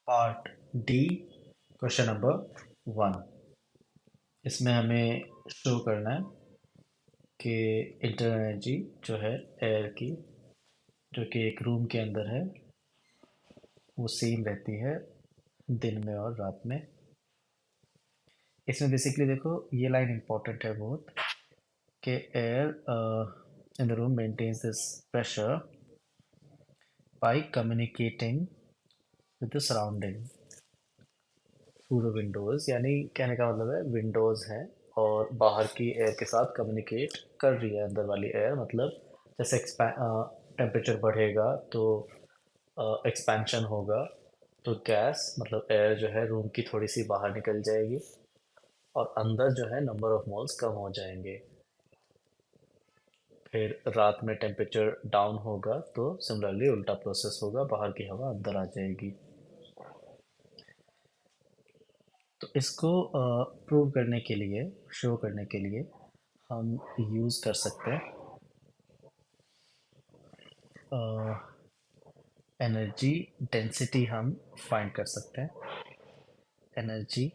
Part D question number 1। इसमें हमें show करना है कि इंटरनल एनर्जी जो है एयर की, जो कि एक रूम के अंदर है, वो सेम रहती है दिन में और रात में। इसमें बेसिकली देखो, ये लाइन इंपॉर्टेंट है बहुत, कि air in the room maintains this pressure by communicating with the surrounding through the windows. यानी कहने का मतलब है विंडोज़ हैं और बाहर की एयर के साथ कम्युनिकेट कर रही है अंदर वाली एयर। मतलब जैसे टेम्परेचर बढ़ेगा तो एक्सपेंशन होगा, तो गैस मतलब एयर जो है रूम की थोड़ी सी बाहर निकल जाएगी और अंदर जो है नंबर ऑफ मोल्स कम हो जाएंगे। फिर रात में टेम्परेचर डाउन होगा तो सिमिलरली उल्टा प्रोसेस होगा, बाहर की हवा अंदर आ जाएगी। तो इसको प्रूव करने के लिए, शो करने के लिए हम यूज़ कर सकते हैं एनर्जी डेंसिटी। हम फाइंड कर सकते हैं एनर्जी।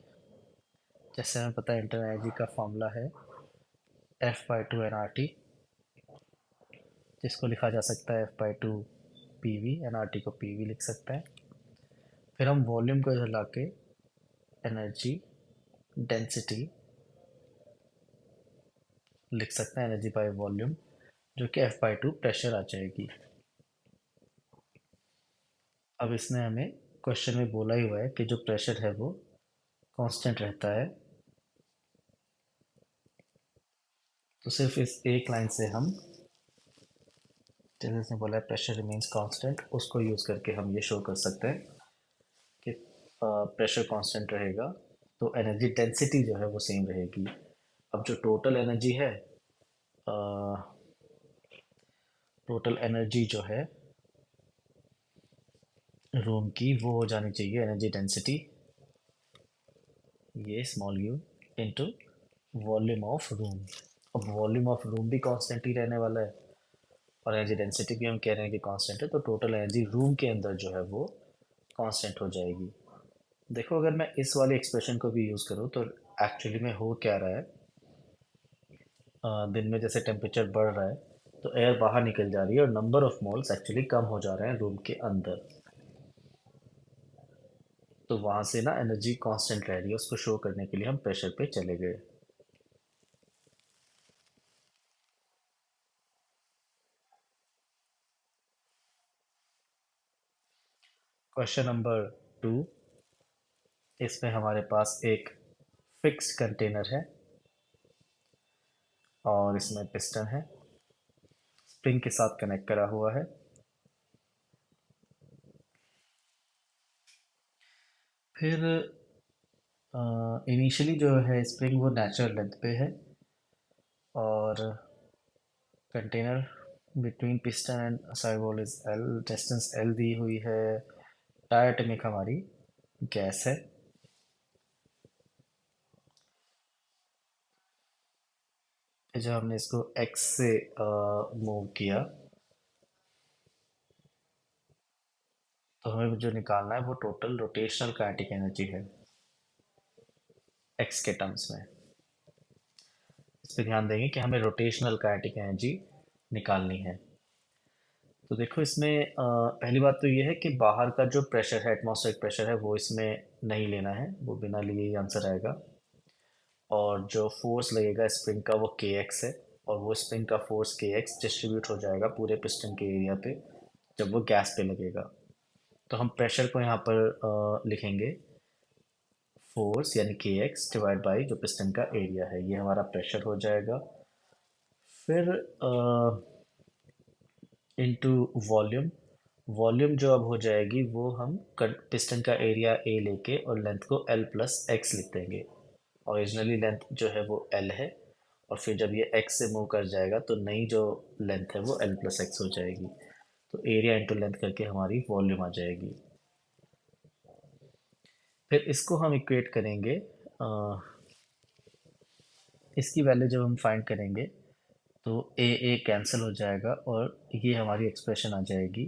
जैसे हमें पता है इंटरनल एनर्जी का फॉर्मूला है F/2 nRT, जिसको लिखा जा सकता है F/2 PV। nRT को PV लिख सकते हैं। फिर हम वॉल्यूम को इधर लाके एनर्जी डेंसिटी लिख सकते हैं, एनर्जी बाय वॉल्यूम, जो कि F/2 प्रेशर आ जाएगी। अब इसने हमें क्वेश्चन में बोला ही हुआ है कि जो प्रेशर है वो कांस्टेंट रहता है। तो सिर्फ इस एक लाइन से हम, जैसे इसने बोला है प्रेशर रिमेन्स कांस्टेंट, उसको यूज़ करके हम ये शो कर सकते हैं कि प्रेशर कांस्टेंट रहेगा तो एनर्जी डेंसिटी जो है वो सेम रहेगी। अब जो टोटल एनर्जी है, टोटल एनर्जी जो है रूम की, वो हो जानी चाहिए एनर्जी डेंसिटी, ये small you, into volume of room. अब वॉल्यूम ऑफ रूम भी कांस्टेंट ही रहने वाला है और एनर्जी डेंसिटी भी हम कह रहे हैं कि कांस्टेंट है, तो टोटल एनर्जी रूम के अंदर जो है वो कांस्टेंट हो जाएगी। देखो, अगर मैं इस वाले एक्सप्रेशन को भी यूज़ करूँ तो एक्चुअली में हो क्या रहा है, दिन में जैसे टेम्परेचर बढ़ रहा है तो एयर बाहर निकल जा रही है और नंबर ऑफ मोल्स एक्चुअली कम हो जा रहे हैं रूम के अंदर। तो वहाँ से ना एनर्जी कांस्टेंट रह रही है, उसको शो करने के लिए हम प्रेशर पे चले गए। Question number 2। इसमें हमारे पास एक फिक्स्ड कंटेनर है और इसमें पिस्टन है, स्प्रिंग के साथ कनेक्ट करा हुआ है। फिर इनिशियली जो है स्प्रिंग वो नेचुरल लेंथ पे है और कंटेनर बिटवीन पिस्टन एंड सर्वोल इज एल, डिस्टेंस एल दी हुई है। डायटोमिक हमारी गैस है। फिर जब हमने इसको एक्स से मूव किया तो हमें जो निकालना है वो टोटल रोटेशनल काइनेटिक एनर्जी है एक्स के टर्म्स में। इस पे ध्यान देंगे कि हमें रोटेशनल काइनेटिक एनर्जी निकालनी है। तो देखो, इसमें पहली बात तो ये है कि बाहर का जो प्रेशर है, एटमॉस्फेरिक प्रेशर है, वो इसमें नहीं लेना है, वो बिना लिए ही आंसर आएगा। और जो फोर्स लगेगा स्प्रिंग का वो के एक्स है, और वो स्प्रिंग का फोर्स के एक्स डिस्ट्रीब्यूट हो जाएगा पूरे पिस्टन के एरिया पे जब वो गैस पे लगेगा। तो हम प्रेशर को यहाँ पर लिखेंगे फोर्स यानी के एक्स डिवाइड बाई जो पिस्टन का एरिया है, ये हमारा प्रेशर हो जाएगा। फिर इनटू वॉल्यूम। वॉल्यूम जो अब हो जाएगी वो हम पिस्टन का एरिया ए लेके और लेंथ को एल प्लस एक्स लिख देंगे। ओरिजिनली लेंथ जो है वो एल है और फिर जब ये एक्स से मूव कर जाएगा तो नई जो लेंथ है वो एल प्लस एक्स हो जाएगी। तो एरिया इंटू लेंथ करके हमारी वॉल्यूम आ जाएगी। फिर इसको हम इक्वेट करेंगे, इसकी वैल्यू जब हम फाइंड करेंगे तो ए कैंसिल हो जाएगा और ये हमारी एक्सप्रेशन आ जाएगी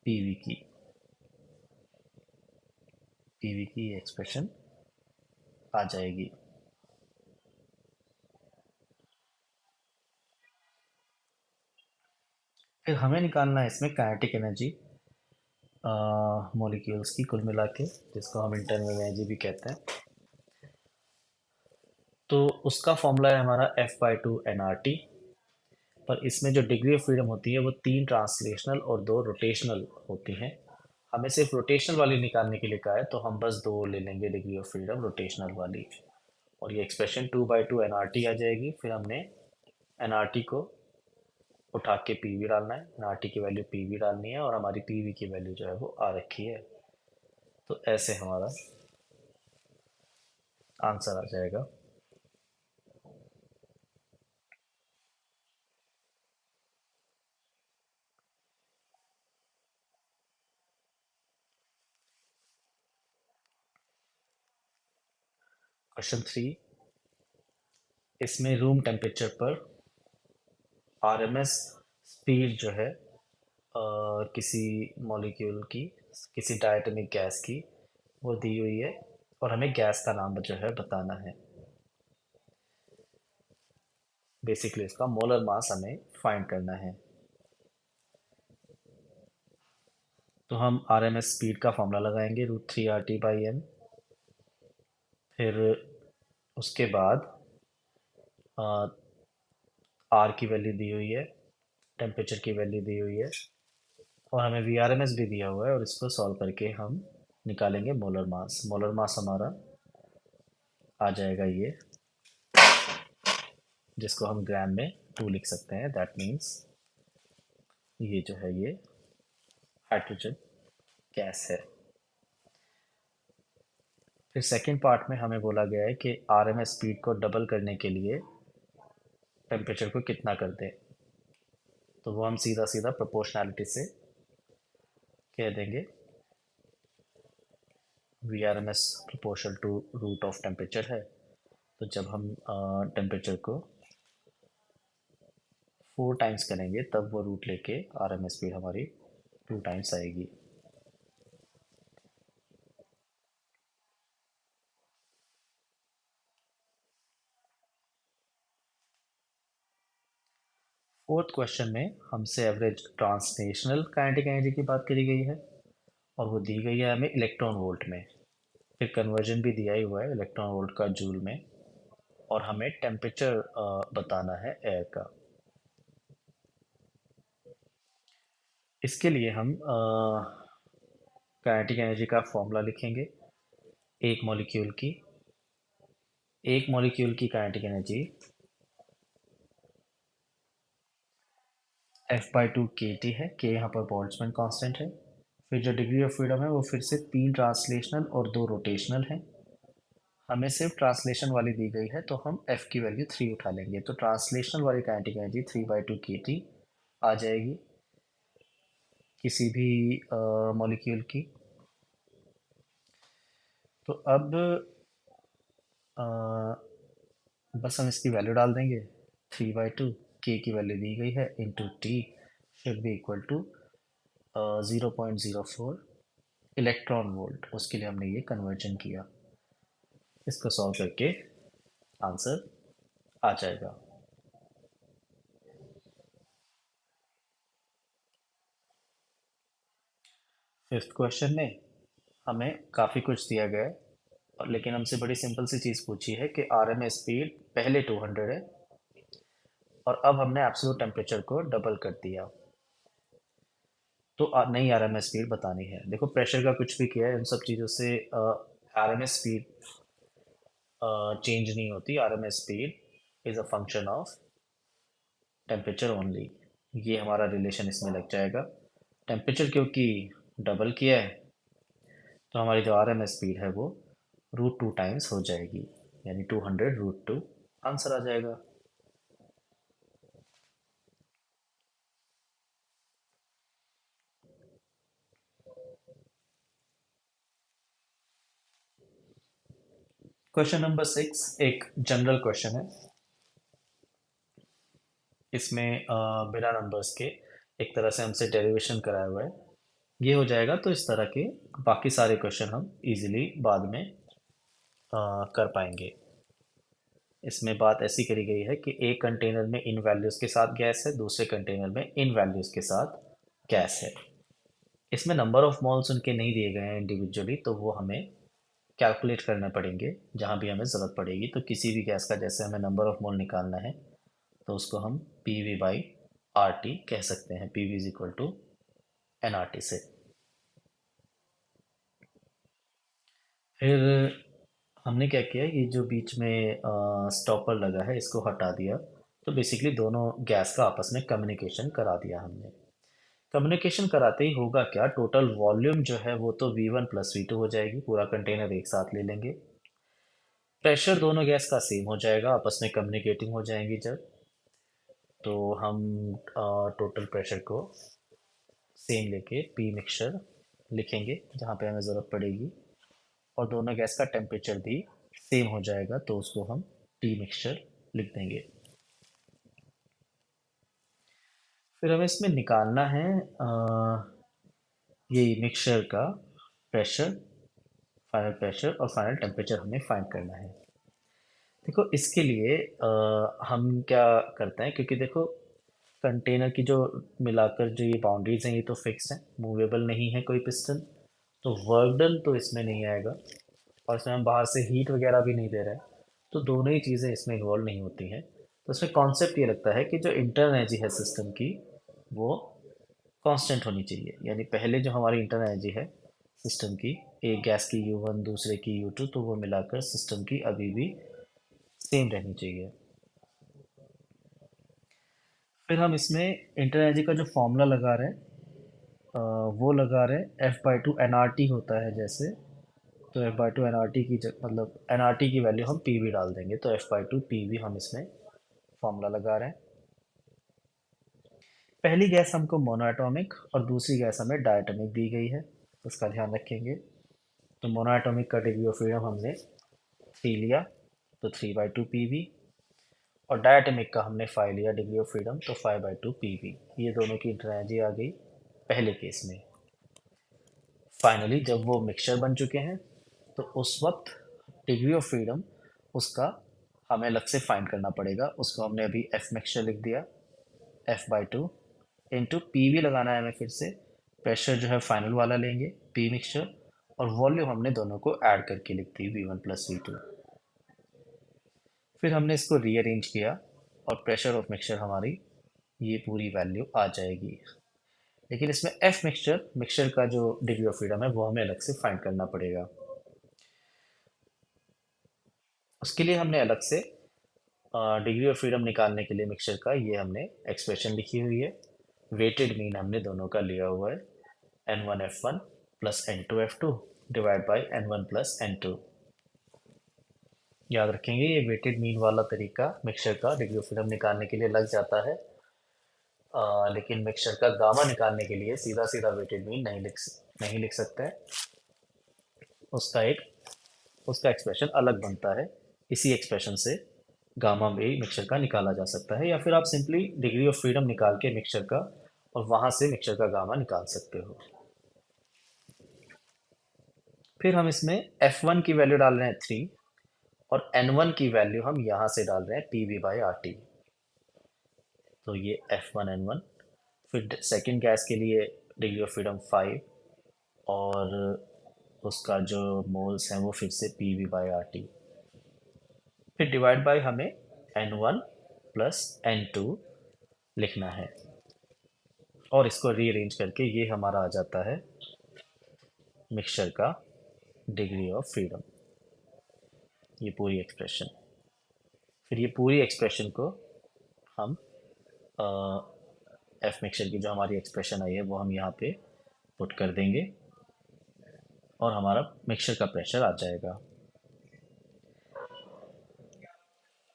पीवी की। पीवी की एक्सप्रेशन आ जाएगी। फिर हमें निकालना है इसमें काइनेटिक एनर्जी मॉलिक्यूल्स की कुल मिला के, जिसको हम इंटरनल एनर्जी भी कहते हैं। तो उसका फॉर्मूला है हमारा F/2 nRT। पर इसमें जो डिग्री ऑफ फ्रीडम होती है वो 3 ट्रांसलेशनल और 2 रोटेशनल होती हैं। हमें सिर्फ रोटेशनल वाली निकालने के लिए कहा है, तो हम बस 2 ले लेंगे डिग्री ऑफ फ्रीडम रोटेशनल वाली। और ये एक्सप्रेशन 2/2 nRT आ जाएगी। फिर हमने nRT को उठा के पीवी डालना है, nRT की वैल्यू पीवी डालनी है, और हमारी पीवी की वैल्यू जो है वो आ रखी है। तो ऐसे हमारा आंसर आ जाएगा। क्वेश्चन 3, इसमें रूम टेम्परेचर पर आरएमएस स्पीड जो है किसी मॉलिक्यूल की, किसी डायटोमिक गैस की, वो दी हुई है, और हमें गैस का नाम जो है बताना है। बेसिकली इसका मोलर मास हमें फाइंड करना है। तो हम आरएमएस स्पीड का फॉर्मूला लगाएंगे √3 RT/m। फिर उसके बाद आर की वैल्यू दी हुई है, टेम्परेचर की वैल्यू दी हुई है, और हमें वीआरएमएस भी दिया हुआ है, और इसको सॉल्व करके हम निकालेंगे मोलर मास। मोलर मास हमारा आ जाएगा ये, जिसको हम ग्राम में 2 लिख सकते हैं। दैट मीन्स ये जो है ये हाइड्रोजन गैस है। फिर सेकंड पार्ट में हमें बोला गया है कि आरएमएस स्पीड को डबल करने के लिए टेम्परेचर को कितना कर दें। तो वो हम सीधा सीधा प्रोपोर्शनैलिटी से कह देंगे, V R M S proportional to root of temperature है। तो जब हम टेम्परेचर को 4 टाइम्स करेंगे, तब वो रूट लेके आर एम एस स्पीड हमारी 2 टाइम्स आएगी। फोर्थ क्वेश्चन में हमसे एवरेज ट्रांसलेशनल काइनेटिक एनर्जी की बात करी गई है, और वो दी गई है हमें इलेक्ट्रॉन वोल्ट में। फिर कन्वर्जन भी दिया ही हुआ है इलेक्ट्रॉन वोल्ट का जूल में, और हमें टेम्परेचर बताना है एयर का। इसके लिए हम काइनेटिक एनर्जी का फॉर्मूला लिखेंगे। एक मॉलिक्यूल की एक मॉलिक्यूल की काइनेटिक एनर्जी F/2 kT है। के यहाँ पर बोल्ट्जमैन कांस्टेंट है। फिर जो डिग्री ऑफ फ्रीडम है वो फिर से 3 ट्रांसलेशनल और 2 रोटेशनल है। हमें सिर्फ ट्रांसलेशन वाली दी गई है, तो हम F की वैल्यू 3 उठा लेंगे। तो ट्रांसलेशनल वाली काइनेटिक एनर्जी 3/2 kT आ जाएगी किसी भी मॉलिक्यूल की। तो अब अ, बस हम इसकी वैल्यू डाल देंगे। 3/2, के की वैल्यू दी गई है, into T should be equal to 0.04 electron volt. उसके लिए हमने ये कन्वर्जन किया। इसको सॉल्व करके आंसर आ जाएगा। फिफ्थ क्वेश्चन में हमें काफ़ी कुछ दिया गया है, लेकिन हमसे बड़ी सिंपल सी चीज़ पूछी है कि आरएमएस स्पीड पहले 200 है, और अब हमने एब्सोल्यूट टेम्परेचर को डबल कर दिया। तो नई आरएमएस स्पीड बतानी है। देखो, प्रेशर का कुछ भी किया है, इन सब चीज़ों से आरएमएस स्पीड चेंज नहीं होती। RMS speed is a function of temperature only. ये हमारा रिलेशन इसमें लग जाएगा। टेम्परेचर क्योंकि डबल किया है, तो हमारी जो आरएमएस स्पीड है वो √2 टाइम्स हो जाएगी, यानी 200 √2 आंसर आ जाएगा। क्वेश्चन नंबर 6 एक जनरल क्वेश्चन है। इसमें बिना नंबर्स के एक तरह से हमसे डेरिवेशन कराया हुआ है। ये हो जाएगा तो इस तरह के बाकी सारे क्वेश्चन हम इजीली बाद में कर पाएंगे। इसमें बात ऐसी करी गई है कि एक कंटेनर में इन वैल्यूज़ के साथ गैस है, दूसरे कंटेनर में इन वैल्यूज़ के साथ गैस है। इसमें नंबर ऑफ मोल्स उनके नहीं दिए गए हैं इंडिविजुअली, तो वो हमें कैलकुलेट करने पड़ेंगे जहाँ भी हमें ज़रूरत पड़ेगी। तो किसी भी गैस का जैसे हमें नंबर ऑफ मोल निकालना है तो उसको हम P V by R T कह सकते हैं, P V is equal to N R T से। फिर हमने क्या किया, ये जो बीच में स्टॉपर लगा है इसको हटा दिया। तो बेसिकली दोनों गैस का आपस में कम्युनिकेशन करा दिया हमने। कम्युनिकेशन कराते ही होगा क्या, टोटल वॉल्यूम जो है वो तो V1 प्लस V2 हो जाएगी, पूरा कंटेनर एक साथ ले लेंगे। प्रेशर दोनों गैस का सेम हो जाएगा, आपस में कम्युनिकेटिंग हो जाएंगी जब, तो हम टोटल प्रेशर को सेम लेके पी मिक्सचर लिखेंगे जहाँ पे हमें ज़रूरत पड़ेगी। और दोनों गैस का टेम्परेचर भी सेम हो जाएगा तो उसको हम टी मिक्सचर लिख देंगे। फिर हमें इसमें निकालना है ये मिक्सचर का प्रेशर, फाइनल प्रेशर और फाइनल टेम्परेचर हमें फाइंड करना है। देखो इसके लिए हम क्या करते हैं, क्योंकि देखो कंटेनर की जो मिलाकर जो ये बाउंड्रीज हैं ये तो फिक्स हैं, मूवेबल नहीं है कोई पिस्टन, तो वर्क डन तो इसमें नहीं आएगा। और इसमें हम बाहर से हीट वगैरह भी नहीं दे रहे हैं, तो दोनों ही चीज़ें इसमें इन्वॉल्व नहीं होती हैं। तो इसमें कॉन्सेप्ट ये लगता है कि जो इंटरनल एनर्जी है सिस्टम की वो कांस्टेंट होनी चाहिए। यानी पहले जो हमारी इंटरनल एनर्जी है सिस्टम की, एक गैस की U1 दूसरे की U2, तो वो मिलाकर सिस्टम की अभी भी सेम रहनी चाहिए। फिर हम इसमें इंटरनल एनर्जी का जो फॉर्मूला लगा रहे हैं वो लगा रहे हैं F/2 nRT होता है जैसे, तो F/2 nRT की मतलब nRT की वैल्यू हम PV डाल देंगे, तो F/2 PV हम इसमें फॉर्मूला लगा रहे हैं। पहली गैस हमको मोनोएटॉमिक और दूसरी गैस हमें डायटोमिक दी गई है, उसका ध्यान रखेंगे। तो मोनोएटॉमिक का डिग्री ऑफ फ्रीडम हमने 3 लिया, तो 3/2 PV। और डायटोमिक का हमने 5 लिया डिग्री ऑफ फ्रीडम, तो 5/2 PV। ये दोनों की इंटर एनर्जी आ गई पहले केस में। फाइनली जब वो मिक्सचर बन चुके हैं तो उस वक्त डिग्री ऑफ फ्रीडम उसका हमें अलग से फाइंड करना पड़ेगा। उसको हमने अभी एफ मिक्सचर लिख दिया, F/2 इंटू पी वी लगाना है हमें फिर से। प्रेशर जो है फाइनल वाला लेंगे पी मिक्सचर, और वॉल्यूम हमने दोनों को ऐड करके लिख दी V1 प्लस V2। फिर हमने इसको रीअरेंज किया और प्रेशर ऑफ मिक्सचर हमारी ये पूरी वैल्यू आ जाएगी। लेकिन इसमें एफ मिक्सचर मिक्सचर का जो डिग्री ऑफ फ्रीडम है वो हमें अलग से फाइंड करना पड़ेगा। उसके लिए हमने अलग से डिग्री ऑफ फ्रीडम निकालने के लिए मिक्सचर का ये हमने एक्सप्रेशन लिखी हुई है। वेटेड मीन हमने दोनों का लिया हुआ है, N1 F1 plus N2 F2 divide by N1 plus N2। याद रखेंगे ये वेटेड मीन वाला तरीका मिक्सचर का डिग्री ऑफ फ्रीडम निकालने के लिए लग जाता है, लेकिन मिक्सचर का गामा निकालने के लिए सीधा सीधा वेटेड मीन नहीं लिख सकते हैं। उसका एक उसका एक्सप्रेशन अलग बनता है। इसी एक्सप्रेशन से गामा भी मिक्सचर का निकाला जा सकता है, या फिर आप सिंपली डिग्री ऑफ फ्रीडम निकाल के मिक्सचर का और वहां से मिक्सचर का गामा निकाल सकते हो। फिर हम इसमें F1 की वैल्यू डाल रहे हैं 3, और N1 की वैल्यू हम यहाँ से डाल रहे हैं PV/RT। तो ये F1 N1। फिर सेकंड गैस के लिए डिग्री ऑफ फ्रीडम 5, और उसका जो मोल्स हैं वो फिर से PV/RT। फिर डिवाइड बाय हमें N1 प्लस N2 लिखना है, और इसको रीअरेंज करके ये हमारा आ जाता है मिक्सचर का डिग्री ऑफ फ्रीडम, ये पूरी एक्सप्रेशन। फिर ये पूरी एक्सप्रेशन को हम एफ मिक्सचर की जो हमारी एक्सप्रेशन आई है वो हम यहाँ पे पुट कर देंगे, और हमारा मिक्सचर का प्रेशर आ जाएगा।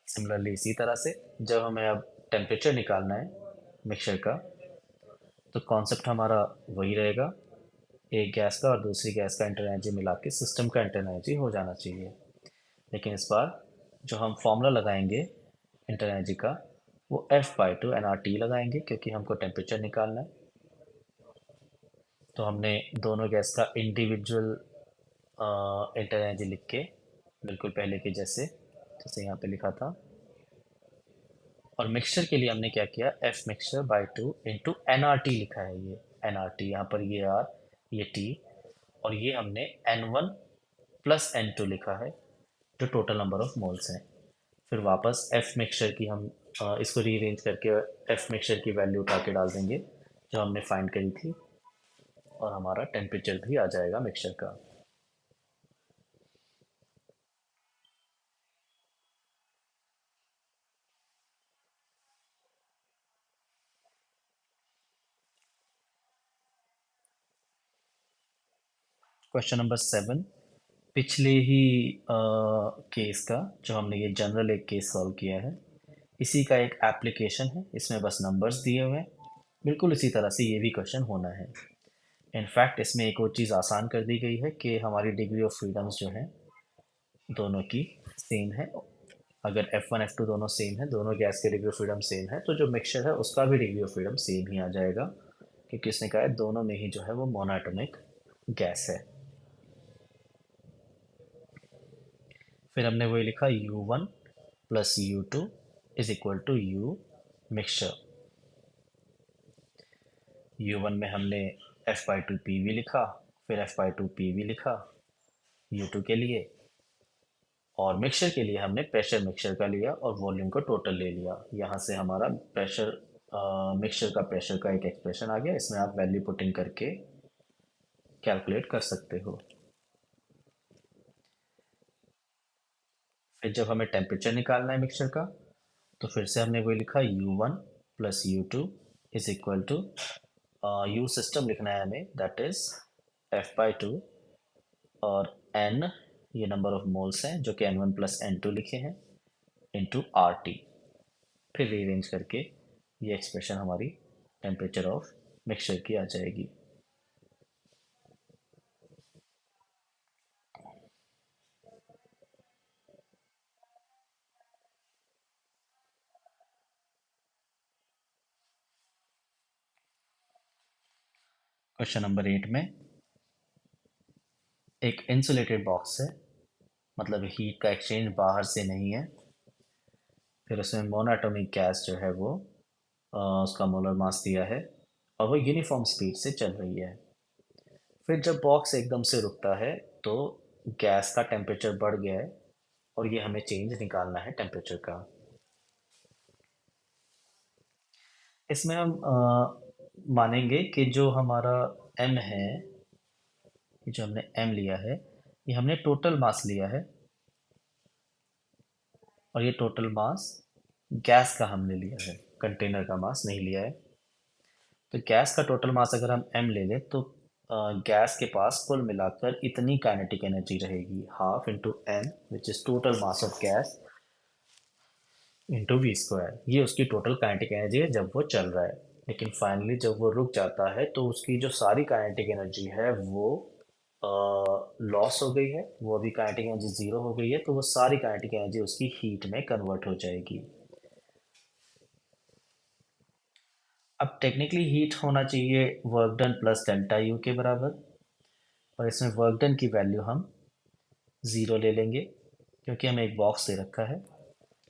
सिमिलरली इसी तरह से जब हमें अब टेम्परेचर निकालना है मिक्सचर का, तो कॉन्सेप्ट हमारा वही रहेगा, एक गैस का और दूसरी गैस का इंटर एनर्जी मिला के सिस्टम का इंटर एनर्जी हो जाना चाहिए। लेकिन इस बार जो हम फॉर्मूला लगाएंगे इंटर एनर्जी का वो F/2 nRT लगाएंगे, क्योंकि हमको टेम्परेचर निकालना है। तो हमने दोनों गैस का इंडिविजुअल इंटर एनर्जी लिख के, बिल्कुल पहले के जैसे जैसे यहाँ पे लिखा था। और मिक्सचर के लिए हमने क्या किया, F mixture by two into N R T लिखा है। ये एन आर टी, यहाँ पर ये आर, ये टी, और ये हमने N one plus N two लिखा है, जो टोटल नंबर ऑफ मोल्स हैं। फिर वापस एफ मिक्सचर की हम इसको रीअरेंज करके एफ मिक्सचर की वैल्यू उठा के डाल देंगे जो हमने फाइंड करी थी, और हमारा टेम्परेचर भी आ जाएगा मिक्सचर का। क्वेश्चन नंबर 7, पिछले ही केस का, जो हमने ये जनरल एक केस सॉल्व किया है, इसी का एक एप्लीकेशन है। इसमें बस नंबर्स दिए हुए हैं। बिल्कुल इसी तरह से ये भी क्वेश्चन होना है। इनफैक्ट इसमें एक और चीज़ आसान कर दी गई है कि हमारी डिग्री ऑफ फ्रीडम्स जो है दोनों की सेम है। अगर F1 F2 दोनों सेम है, दोनों गैस के डिग्री ऑफ फ्रीडम सेम है, तो जो मिक्सचर है उसका भी डिग्री ऑफ फ्रीडम सेम ही आ जाएगा, क्योंकि इसने कहा है दोनों में ही जो है वो मोनोएटॉमिक गैस है। फिर हमने वही लिखा, U1 plus U2 is equal to U mixture. U1 में हमने F/2 PV लिखा, फिर F/2 PV लिखा U2 के लिए, और मिक्सचर के लिए हमने प्रेशर मिक्सचर का लिया और वॉल्यूम को टोटल ले लिया। यहाँ से हमारा प्रेशर, मिक्सचर का प्रेशर का एक एक्सप्रेशन आ गया। इसमें आप वैल्यू पुटिंग करके कैलकुलेट कर सकते हो। फिर जब हमें टेम्परेचर निकालना है मिक्सचर का, तो फिर से हमने वही लिखा, U1 plus U2 is equal to, U system लिखना है हमें, दैट इज F/2, और N ये नंबर ऑफ मोल्स हैं जो कि N1 प्लस N2 लिखे हैं, इंटू RT। फिर रीअरेंज करके ये एक्सप्रेशन हमारी टेम्परेचर ऑफ मिक्सचर की आ जाएगी। क्वेश्चन नंबर 8 में एक इंसुलेटेड बॉक्स है, मतलब हीट का एक्सचेंज बाहर से नहीं है। फिर उसमें मोनोएटॉमिक गैस जो है वो, उसका मोलर मास दिया है, और वो यूनिफॉर्म स्पीड से चल रही है। फिर जब बॉक्स एकदम से रुकता है, तो गैस का टेम्परेचर बढ़ गया है, और ये हमें चेंज निकालना है टेम्परेचर का। इसमें हम मानेंगे कि जो हमारा m है, ये जो हमने m लिया है, ये हमने टोटल मास लिया है, और ये टोटल मास गैस का हमने लिया है, कंटेनर का मास नहीं लिया है। तो गैस का टोटल मास अगर हम m ले लें, तो गैस के पास कुल मिलाकर इतनी काइनेटिक एनर्जी रहेगी, half into M, which is total mass of gas, into V²। ये उसकी टोटल काइनेटिक एनर्जी है जब वो चल रहा है। लेकिन फाइनली जब वो रुक जाता है, तो उसकी जो सारी काइनेटिक एनर्जी है वो लॉस हो गई है, वो अभी काइनेटिक एनर्जी ज़ीरो हो गई है, तो वो सारी काइनेटिक एनर्जी उसकी हीट में कन्वर्ट हो जाएगी। अब टेक्निकली हीट होना चाहिए work done plus delta U के बराबर, और इसमें वर्क डन की वैल्यू हम ज़ीरो ले लेंगे, क्योंकि हमें एक बॉक्स दे रखा है,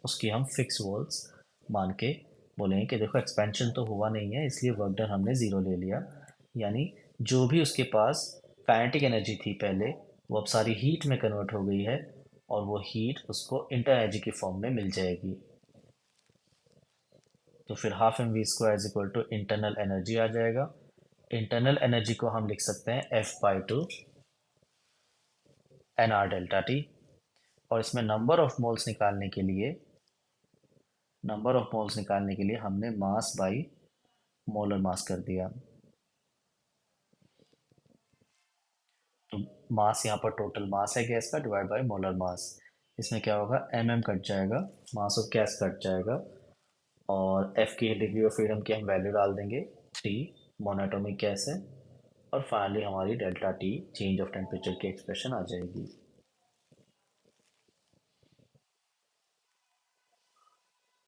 उसकी हम फिक्स वॉल्स मान के बोलेंगे कि देखो एक्सपेंशन तो हुआ नहीं है, इसलिए वर्क डन हमने ज़ीरो ले लिया। यानी जो भी उसके पास काइनेटिक एनर्जी थी पहले, वो अब सारी हीट में कन्वर्ट हो गई है, और वो हीट उसको इंटर एनर्जी की फॉर्म में मिल जाएगी। तो फिर half mv² is equal to internal energy आ जाएगा। इंटरनल एनर्जी को हम लिख सकते हैं F/2 nr डेल्टा टी। और इसमें नंबर ऑफ मोल्स निकालने के लिए हमने मास बाई मोलर मास कर दिया। तो मास यहाँ पर टोटल मास है गैस का, डिवाइड बाय मोलर मास। इसमें क्या होगा, कट जाएगा, मास ऑफ गैस कट जाएगा, और एफ की डिग्री ऑफ फ्रीडम की हम वैल्यू डाल देंगे 3, मोनोएटॉमिक गैस है, और फाइनली हमारी delta T change of temperature की एक्सप्रेशन आ जाएगी।